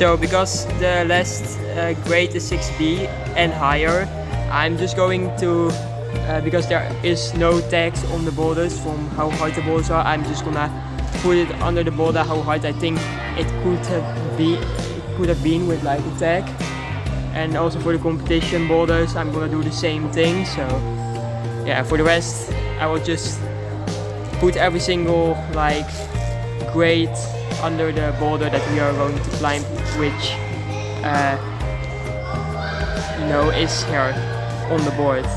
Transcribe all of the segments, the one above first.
So because the last grade is 6B and higher, I'm just going to, because there is no tags on the boulders from how hard the boulders are, I'm just gonna put it under the boulder how hard I think it could have been with like a tag. And also for the competition boulders, I'm gonna do the same thing. So yeah, for the rest, I will just put every single like grade under the boulder that we are going to climb, which is here on the board.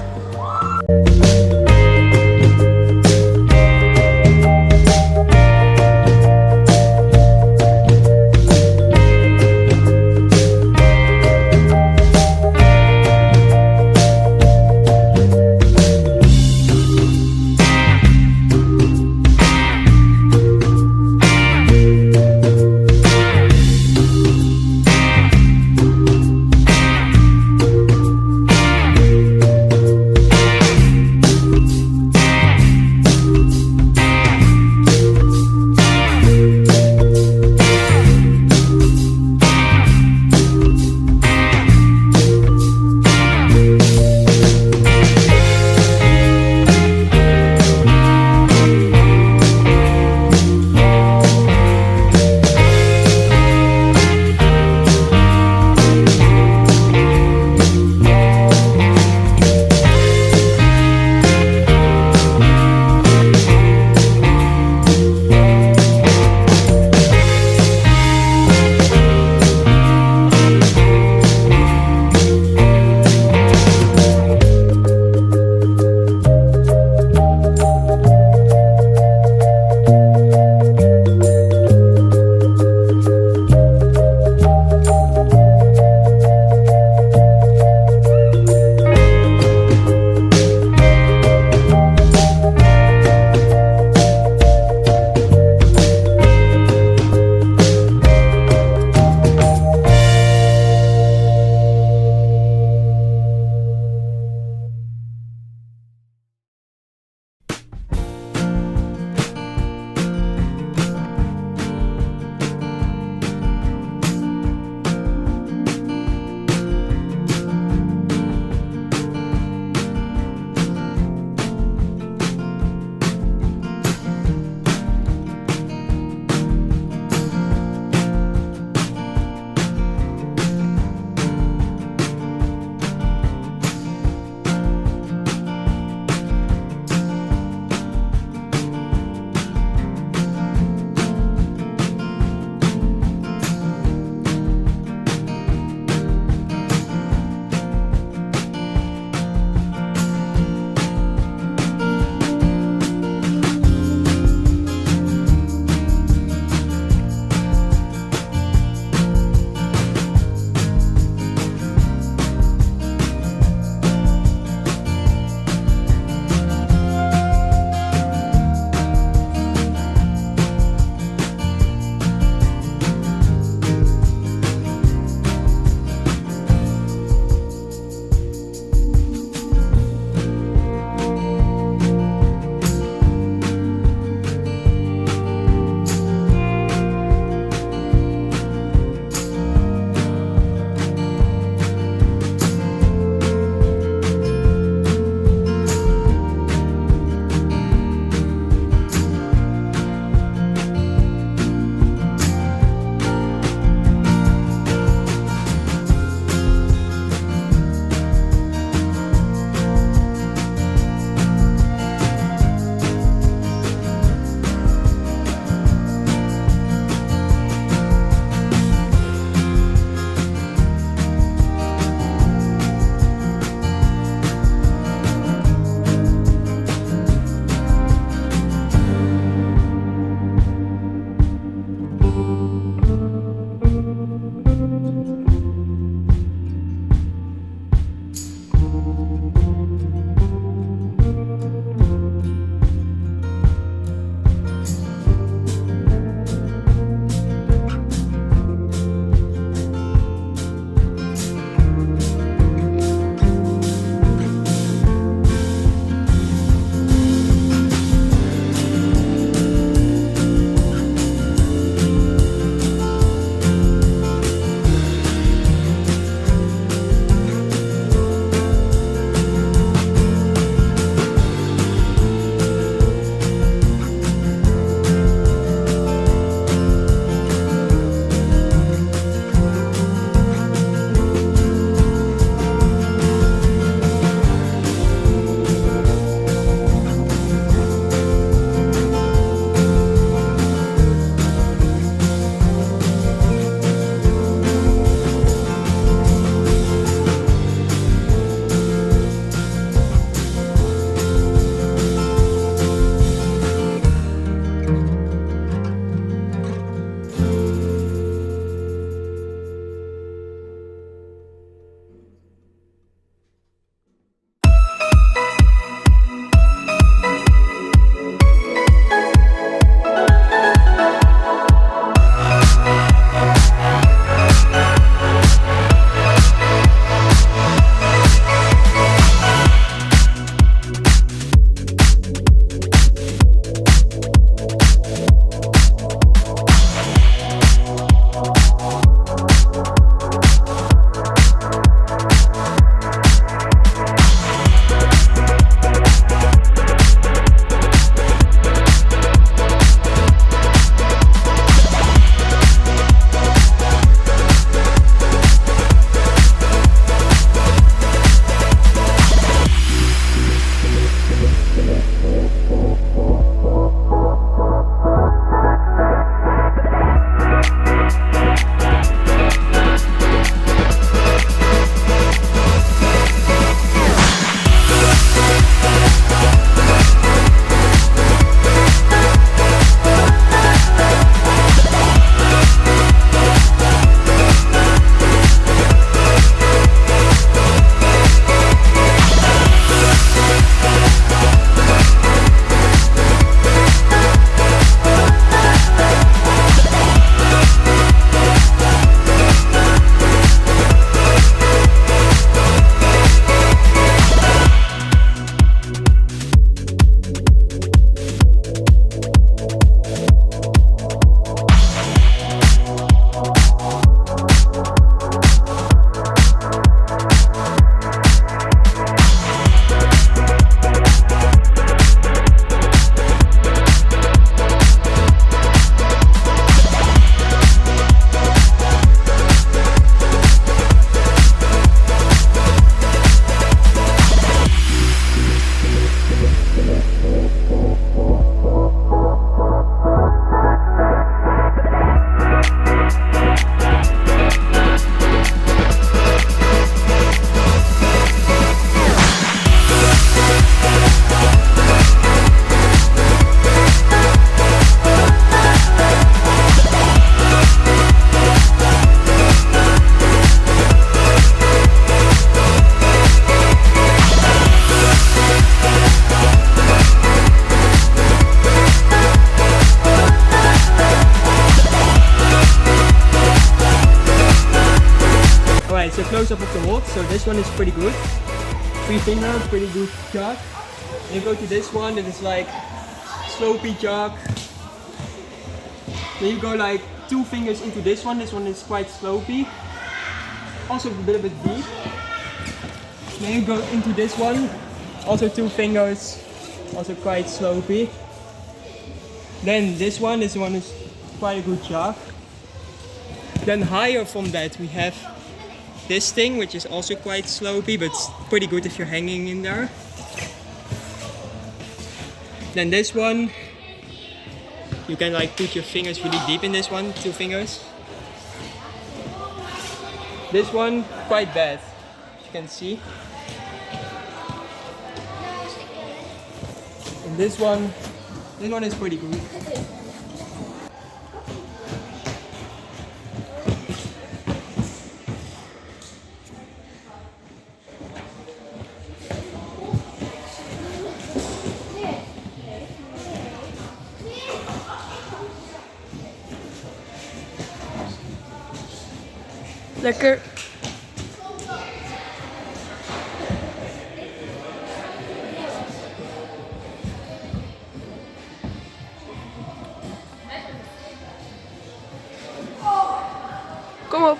close-up of the hold. So this one is pretty good. 3 finger, pretty good jog. Then you go to this one, that is like slopey jog. Then you go like 2 fingers into this one. This one is quite slopey. Also a bit deep. Then you go into this one. Also 2 fingers. Also quite slopey. Then this one is quite a good jog. Then higher from that we have this thing, which is also quite slopey, but it's pretty good if you're hanging in there. Then this one, you can like put your fingers really deep in this one, 2 fingers. This one, quite bad, as you can see. And this one is pretty good. Lekker. Kom op.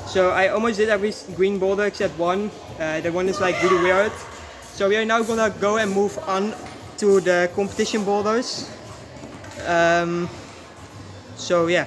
So I almost did every green boulder except one. That one is like really weird. So we are now gonna go and move on to the competition boulders. So yeah.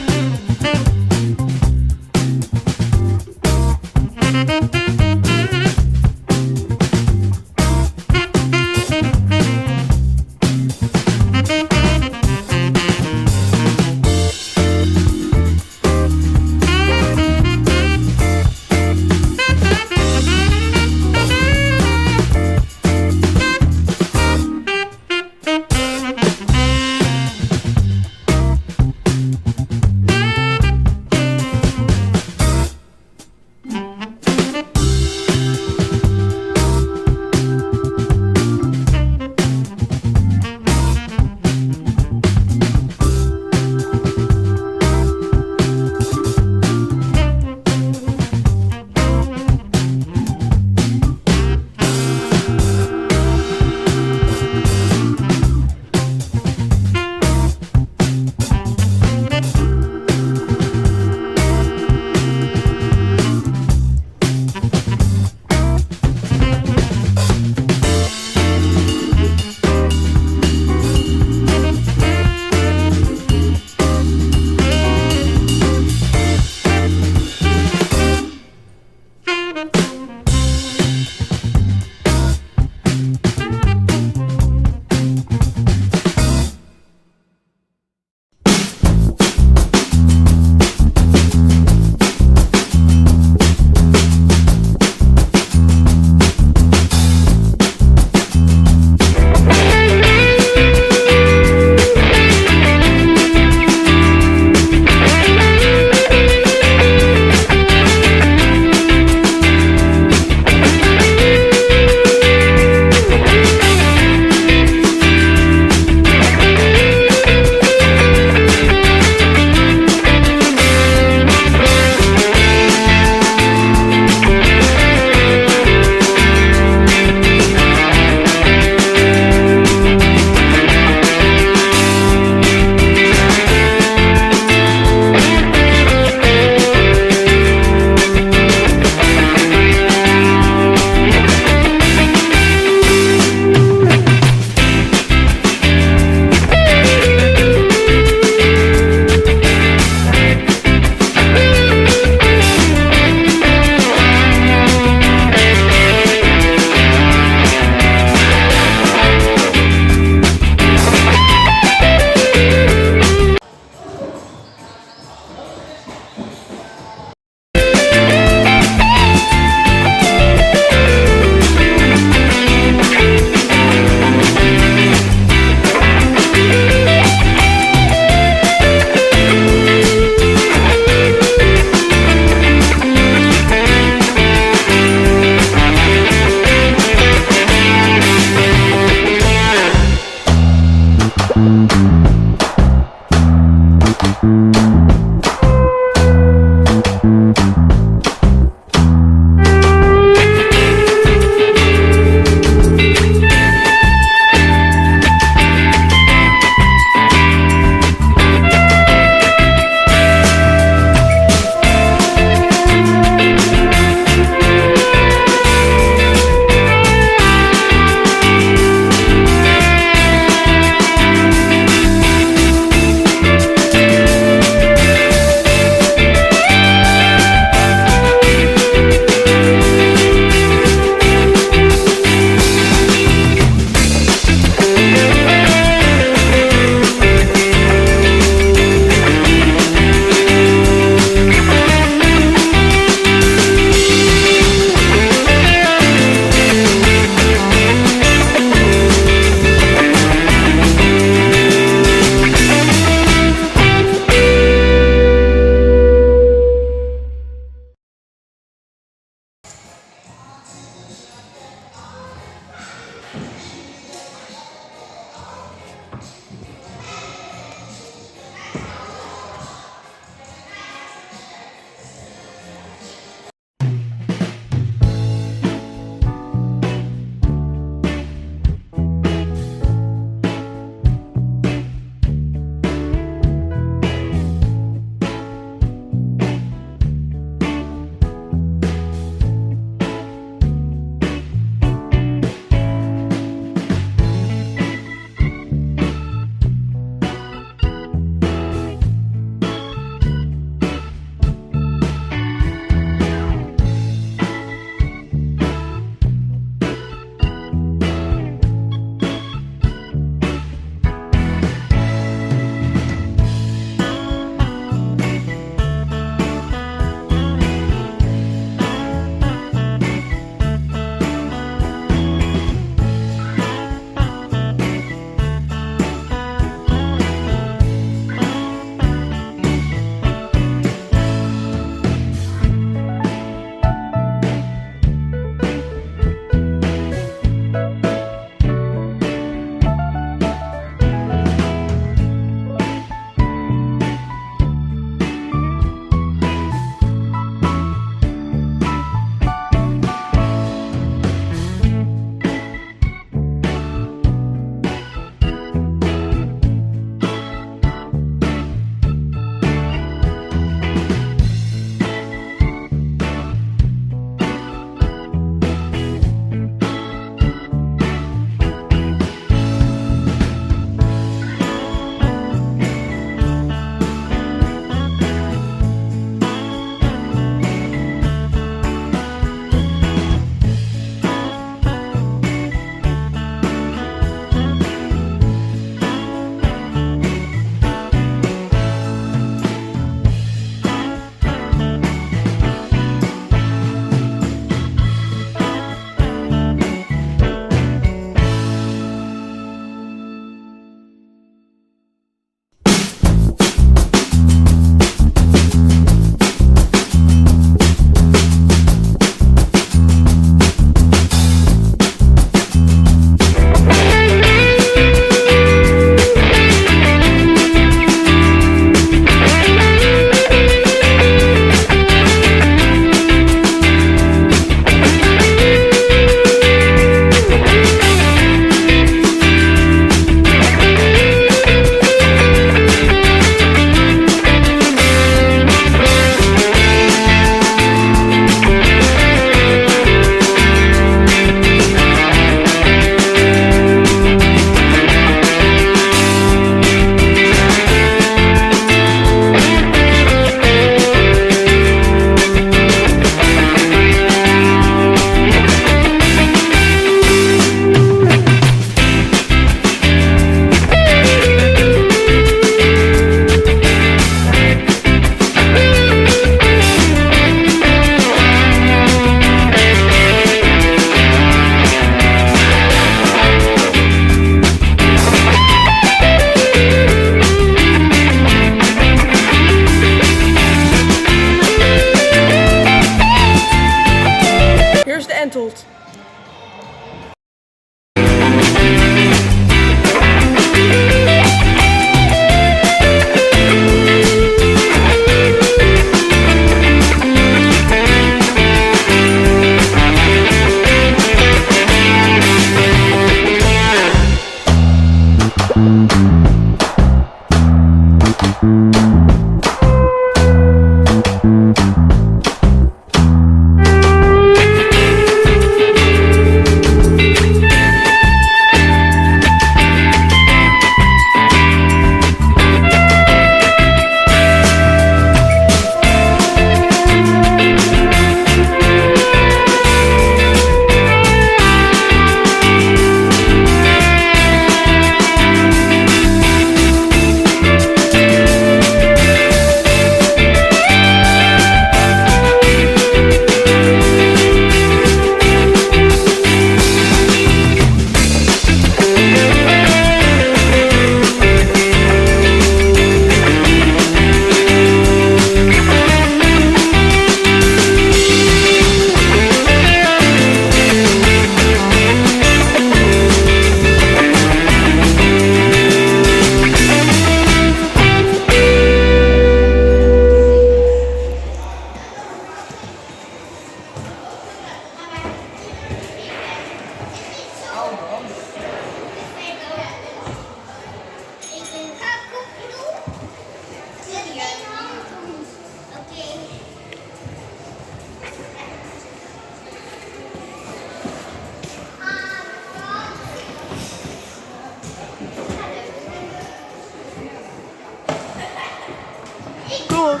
Kom op.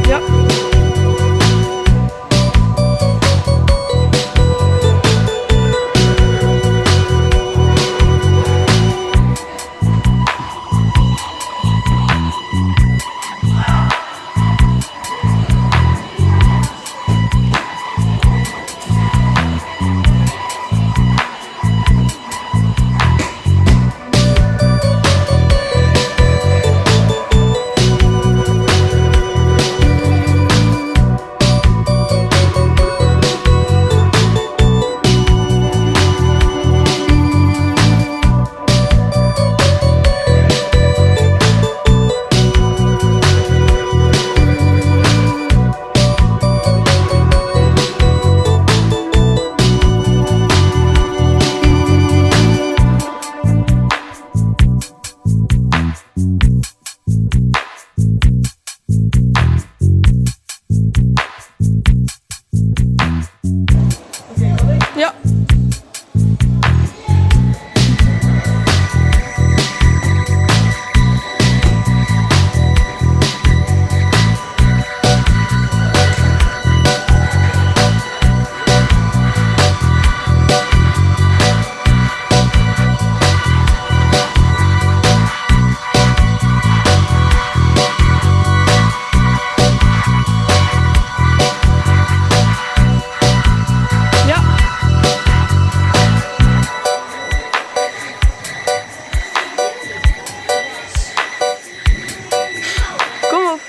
Ja. Ja. Ja. Kom op.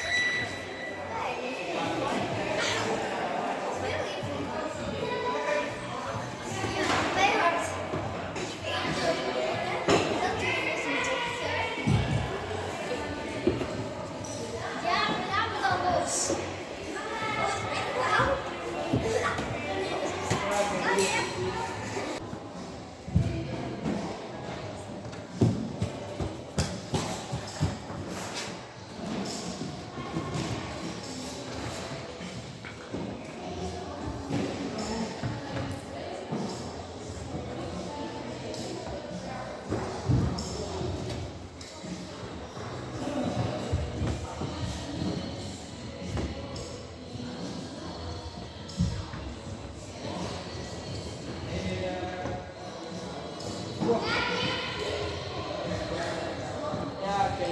Ja, oké.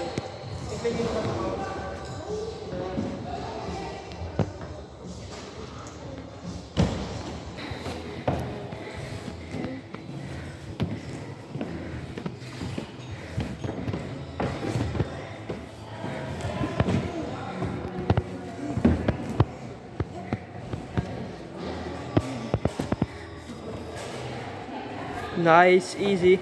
Ik weet niet wat er ook. Nice, easy.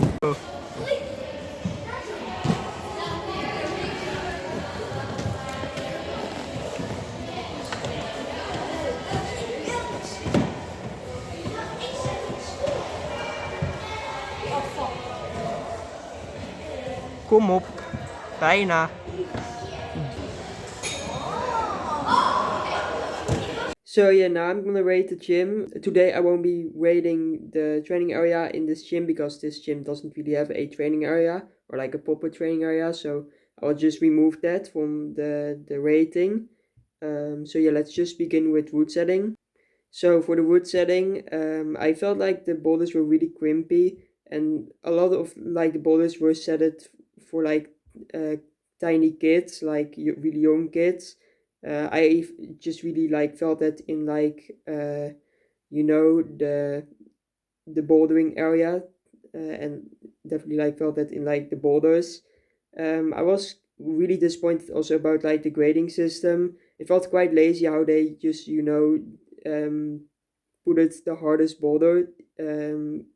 Kom op, bijna. So yeah, now I'm gonna rate the gym. Today I won't be rating the training area in this gym because this gym doesn't really have a training area or like a proper training area. So I'll just remove that from the rating. So yeah, let's just begin with route setting. So for the route setting, I felt like the boulders were really crimpy and a lot of like the boulders were set it for like tiny kids, like really young kids. I just really like felt that in like the bouldering area, and definitely like felt that in like the boulders. I was really disappointed also about like the grading system. It felt quite lazy how they just put it the hardest boulder on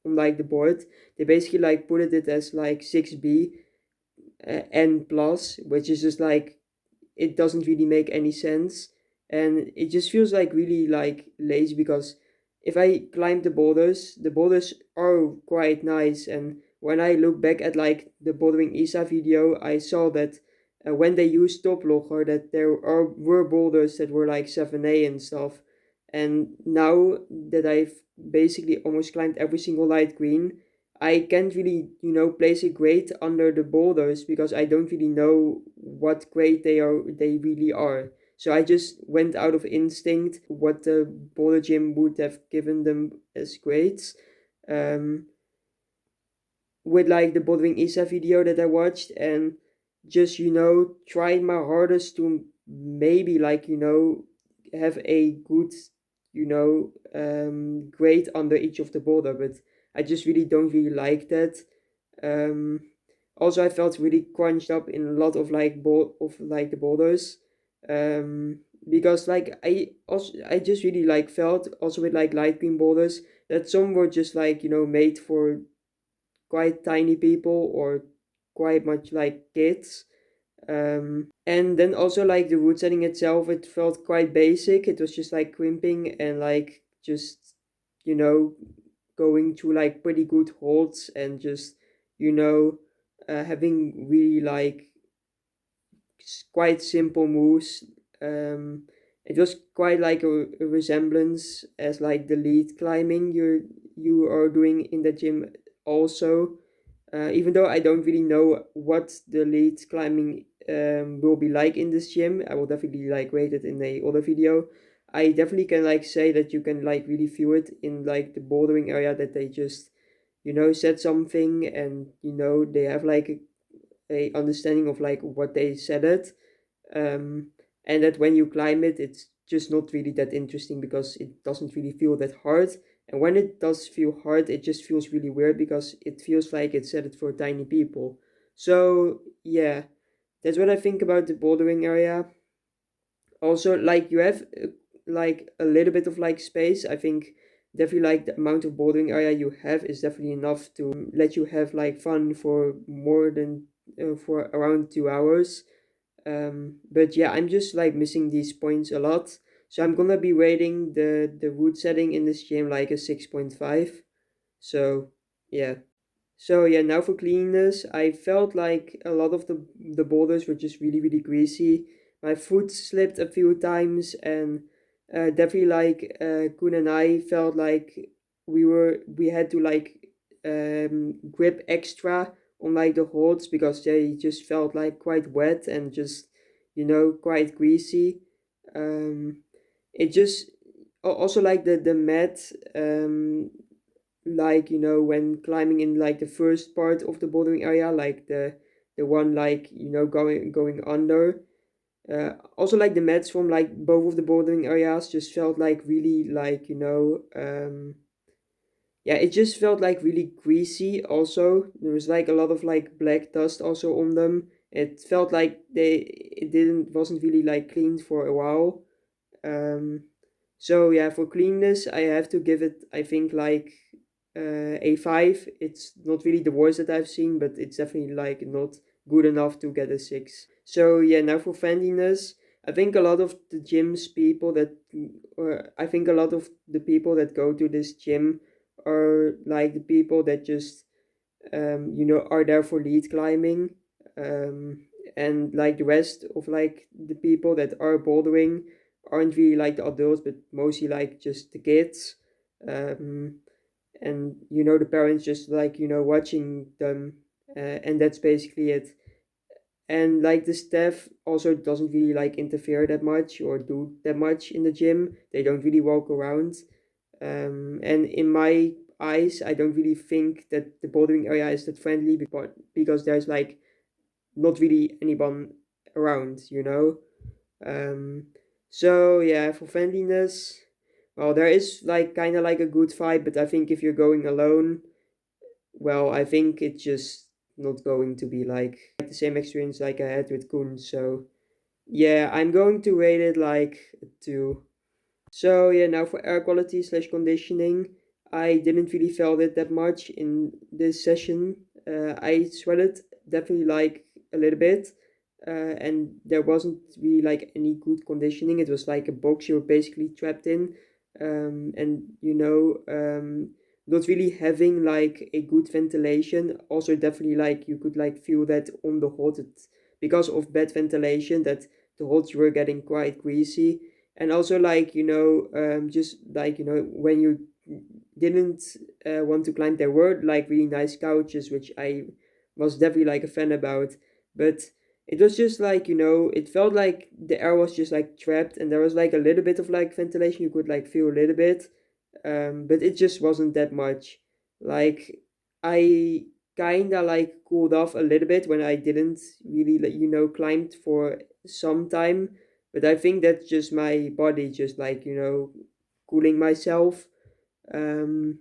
like the board. They basically like put it as like 6B N plus, which is just like it doesn't really make any sense, and it just feels like really like lazy, because if I climb the boulders are quite nice, and when I look back at like the bouldering Isa video, I saw that when they used top logger, that were boulders that were like 7A and stuff. And now that I've basically almost climbed every single light green, I can't really, place a grade under the boulders, because I don't really know what grade they really are. So I just went out of instinct what the boulder gym would have given them as grades. Um, with like the bouldering Isa video that I watched, and just, tried my hardest to maybe like, have a good, grade under each of the boulder, but I just really don't really like that. Um, Also, I felt really crunched up in a lot of like the boulders, because like I just really like felt also with like light green boulders that some were just like, made for quite tiny people or quite much like kids. And then also like the route setting itself, it felt quite basic. It was just like crimping and like just, you know, going through like pretty good holds, and just, having really like quite simple moves. It was quite like a resemblance as like the lead climbing you are doing in the gym also. Even though I don't really know what the lead climbing will be like in this gym, I will definitely like rate it in a other video. I definitely can like say that you can like really feel it in like the bouldering area, that they just, said something, and they have like a understanding of like what they said it. um, and that when you climb it, it's just not really that interesting, because it doesn't really feel that hard. And when it does feel hard, it just feels really weird, because it feels like it's set it for tiny people. So yeah, that's what I think about the bouldering area. Also, like, you have like a little bit of like space. I think definitely like the amount of bouldering area you have is definitely enough to let you have like fun for more than for around 2 hours. But yeah, I'm just like missing these points a lot. So I'm gonna be rating the route setting in this gym like a 6.5. So yeah. So yeah, now for cleanliness, I felt like a lot of the boulders were just really really greasy. My foot slipped a few times, and definitely like Koen and I felt like we had to like grip extra on like the holds, because they just felt like quite wet and just, quite greasy. Um, it just also like the mat, like, when climbing in like the first part of the bouldering area, like the one like, going under. Also like the mats from like both of the bouldering areas just felt like really like, yeah, it just felt like really greasy. Also, there was like a lot of like black dust also on them. It felt like it didn't wasn't really like cleaned for a while. um so yeah, for cleanness, I have to give it, I think, like a 5. It's not really the worst that I've seen, but it's definitely like not good enough to get a 6. So yeah, now for friendliness, I think a lot of the gyms people that, or I think a lot of the people that go to this gym are like the people that just, are there for lead climbing. Um, and like the rest of like the people that are bouldering aren't really like the adults, but mostly like just the kids. And the parents just like, watching them, and that's basically it. And like the staff also doesn't really like interfere that much or do that much in the gym. They don't really walk around. And in my eyes, I don't really think that the bouldering area is that friendly, because there's like not really anyone around. Um, so yeah, for friendliness, well, there is like kind of like a good vibe, but I think if you're going alone, well, I think it's just not going to be like the same experience like I had with Koen. So yeah, I'm going to rate it like a 2. So yeah, now for air quality slash conditioning, I didn't really felt it that much in this session. I sweated definitely like a little bit. and there wasn't really like any good conditioning. It was like a box you were basically trapped in, and not really having like a good ventilation. Also, definitely like you could like feel that on the hot because of bad ventilation that the hots were getting quite greasy, and also like just like when you didn't want to climb, there were like really nice couches which I was definitely like a fan about, but it was just like it felt like the air was just like trapped, and there was like a little bit of like ventilation you could like feel a little bit, but it just wasn't that much. Like I kinda like cooled off a little bit when I didn't really climbed for some time, but I think that's just my body just like cooling myself. um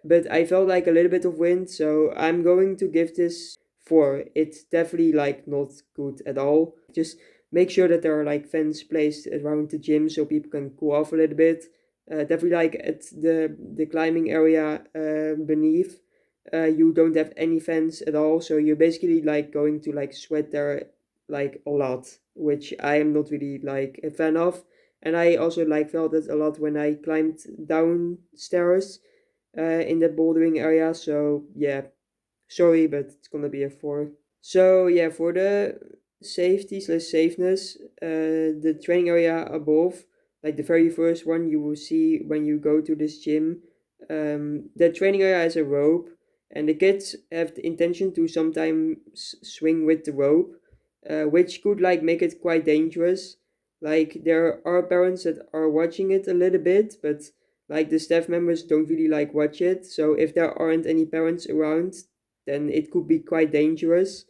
but I felt like a little bit of wind, so I'm going to give this 4. It's definitely like not good at all. Just make sure that there are like fans placed around the gym so people can cool off a little bit. Definitely like at the climbing area beneath, you don't have any fans at all, so you're basically like going to like sweat there like a lot, which I am not really like a fan of. And I also like felt it a lot when I climbed downstairs in that bouldering area. So yeah, sorry, but it's gonna be a 4. So yeah, for the safety slash safeness, the training area above, like the very first one you will see when you go to this gym, the training area has a rope, and the kids have the intention to sometimes swing with the rope, which could like make it quite dangerous. Like there are parents that are watching it a little bit, but like the staff members don't really like watch it. So if there aren't any parents around, then it could be quite dangerous.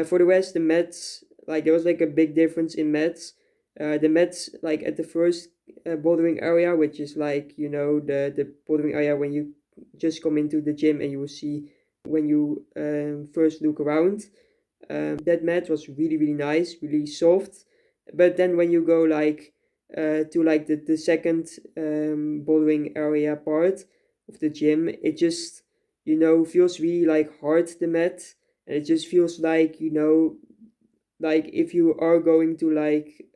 For the rest, the mats, like there was like a big difference in mats. The mats, like at the first bouldering area, which is like the bouldering area when you just come into the gym and you will see when you first look around. That mat was really nice, really soft. But then when you go like to like the second bouldering area part of the gym, it just feels really like hard, the mat, and it just feels like like if you are going to like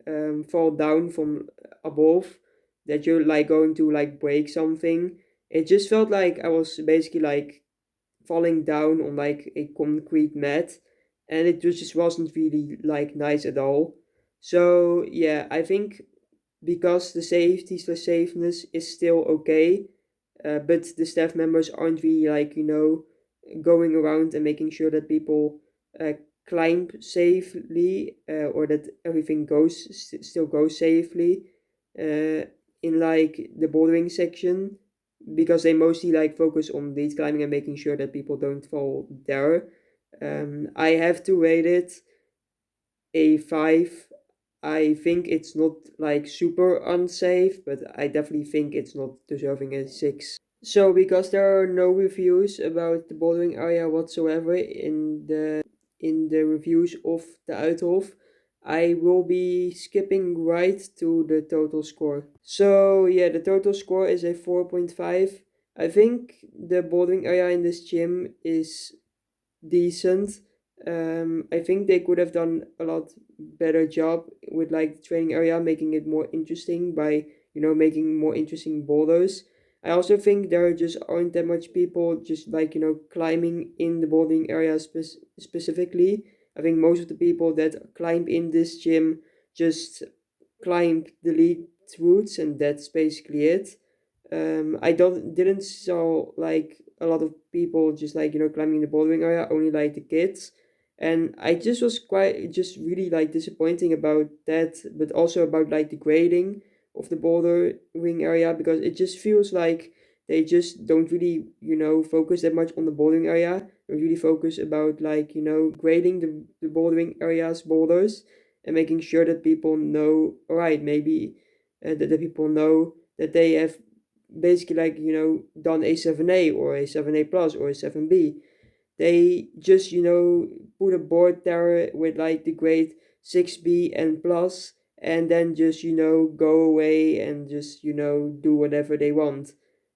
fall down from above, that you're like going to like break something. It just felt like I was basically like falling down on like a concrete mat, and it just wasn't really like nice at all. So yeah, I think because the safety slash safeness is still okay, but the staff members aren't really like going around and making sure that people climb safely, or that everything still goes safely uh, in like the bouldering section, because they mostly like focus on lead climbing and making sure that people don't fall there. I have to rate it a 5. I think it's not like super unsafe, but I definitely think it's not deserving a 6. So because there are no reviews about the bouldering area whatsoever in the reviews of the Uithof, I will be skipping right to the total score. So yeah, the total score is a 4.5. I think the bouldering area in this gym is decent. I think they could have done a lot better job with like the training area, making it more interesting by making more interesting boulders. I also think there just aren't that much people just like climbing in the bouldering area specifically. I think most of the people that climb in this gym just climb the lead routes, and that's basically it. I didn't saw like a lot of people just like climbing the bouldering area, only like the kids, and I just was quite just really like disappointing about that, but also about like the grading of the bouldering area, because it just feels like they just don't really focus that much on the bouldering area. They really focus about like grading the bouldering areas boulders and making sure that people know, all right, maybe that the people know that they have basically like done a 7A or a 7A plus or a 7B. They just put a board there with like the grade 6B and plus, and then just go away and just do whatever they want.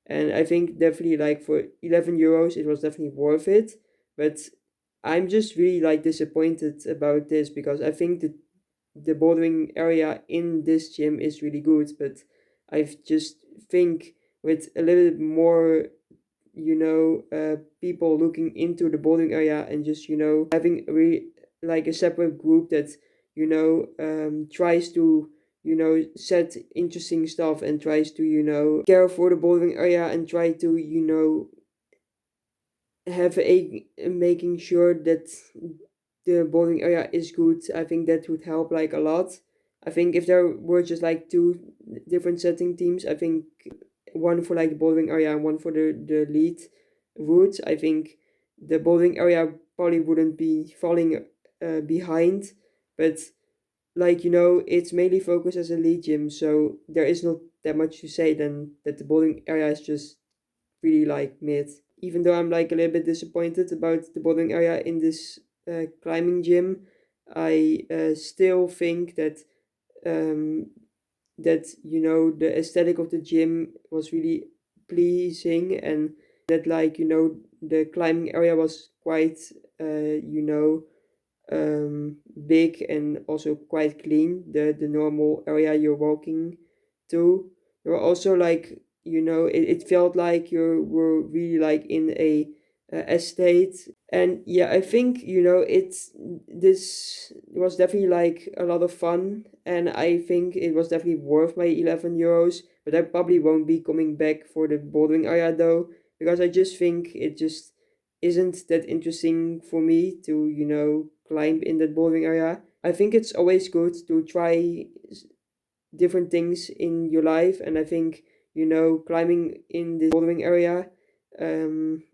And I think definitely like for €11 it was definitely worth it, but I'm just really like disappointed about this, because I think that the bouldering area in this gym is really good, but I just think with a little bit more, people looking into the bouldering area, and just, having really like a separate group that, tries to, set interesting stuff, and tries to, care for the bouldering area, and try to, have a making sure that the bowling area is good. I think that would help like a lot. I think if there were just like two different setting teams, I think one for like the bowling area and one for the lead routes, I think the bowling area probably wouldn't be falling behind. But like, it's mainly focused as a lead gym, so there is not that much to say then that the bowling area is just really like mid. Even though I'm like a little bit disappointed about the bouldering area in this climbing gym, I still think that um, the aesthetic of the gym was really pleasing, and that like the climbing area was quite big and also quite clean. The normal area you're walking to. There were also like it felt like you were really like in a estate. And yeah, I think this was definitely like a lot of fun, and I think it was definitely worth my 11 euros. But I probably won't be coming back for the bouldering area though, because I just think it just isn't that interesting for me to climb in that bouldering area. I think it's always good to try different things in your life, and I think climbing in this bouldering area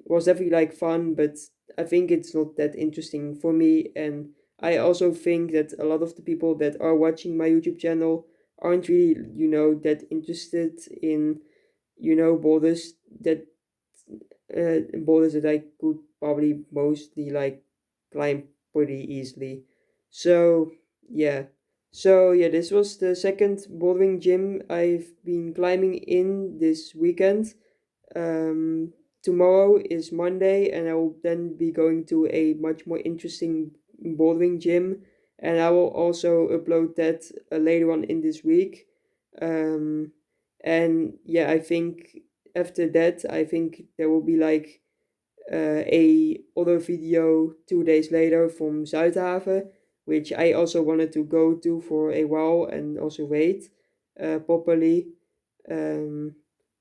was definitely like fun, but I think it's not that interesting for me. And I also think that a lot of the people that are watching my YouTube channel aren't really that interested in boulders that boulders that I could probably mostly like climb pretty easily. So yeah. So yeah, this was the second bouldering gym I've been climbing in this weekend. Um, Tomorrow is Monday, and I will then be going to a much more interesting bouldering gym, and I will also upload that later on in this week. Um, and yeah, I think after that, I think there will be like a other video 2 days later from Zuidhaven, which I also wanted to go to for a while and also wait properly. Um,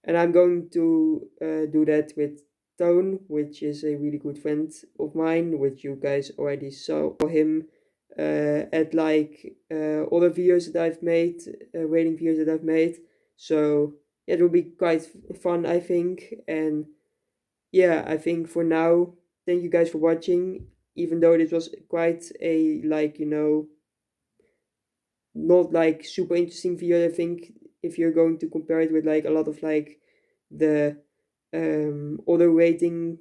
and I'm going to do that with Tone, which is a really good friend of mine, which you guys already saw him at like other videos that I've made, waiting videos that I've made. So yeah, it will be quite fun, I think. And yeah, I think for now, thank you guys for watching. Even though this was quite a like not like super interesting video, I think if you're going to compare it with like a lot of like the other waiting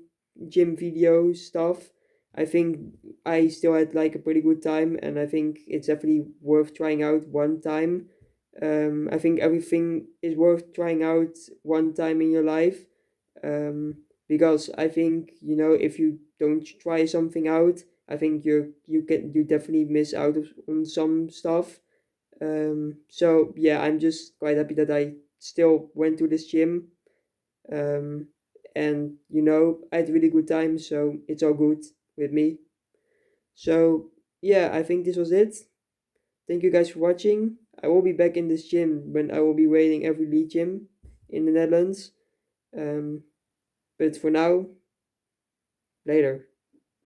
gym video stuff, I think I still had like a pretty good time, and I think it's definitely worth trying out one time. I think everything is worth trying out one time in your life, because I think if you don't try something out, I think you definitely miss out on some stuff. So yeah, I'm just quite happy that I still went to this gym. Um, and I had a really good time, so it's all good with me. So yeah, I think this was it. Thank you guys for watching. I will be back in this gym when I will be raiding every lead gym in the Netherlands. But for now, later.